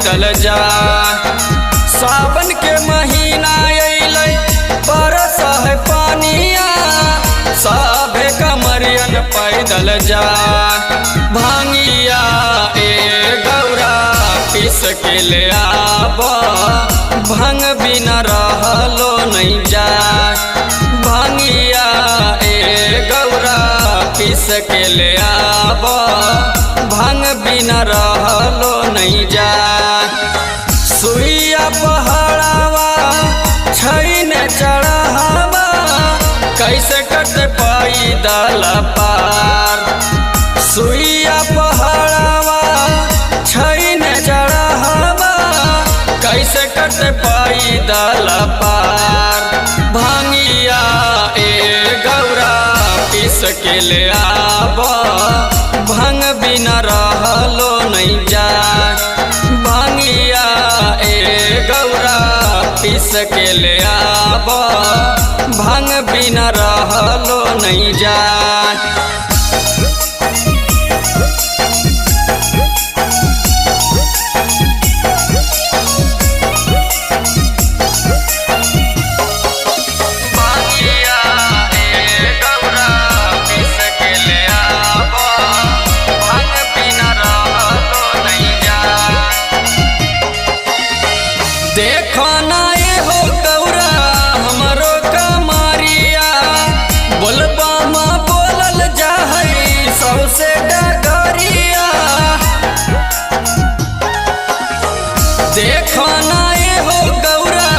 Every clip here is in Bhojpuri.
पैदल जा। सावन के महीना अइलै बरस है पानिया, सभे कमरियन पैदल जा। भांगिया ए गौरा पीस के ले आब, भांग बिना रहलो नहीं जा। भांगिया ए गौरा पीस के ले आब, भांग बिना रहलो नहीं जा। सुइया पहाड़ावा छैन चढ़ावा, कैसे कट पैदल पार। सुइया पहाड़ावा छैन चढ़ावा, कैसे कट पैदल पार। भांगिया ए गौरा पीस के ले आब, भांग बिना रहलो नहीं जा। भांगिया ए गौरा पीस के ले आब, भांग बिना रहलो नहीं जा। देखो ना ये हो गौरा हमरो कमारिया, बोलबा माँ बोलल जाहई सबसे डगरिया। देखो ना ये हो गौरा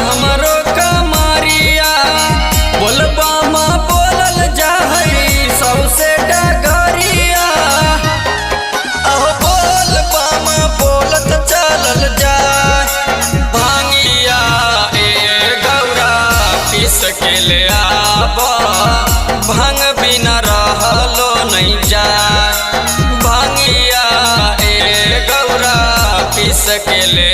हमरो कमारिया, बोलबा माँ बोलल जाहई सबसे डगरिया। अहो बोलबा माँ बोलत चलल जा। भांगिया ए गौरा पीस के ले आब, भांग बिना रहलो नहीं जा। भांगिया ए गौरा पीस के ले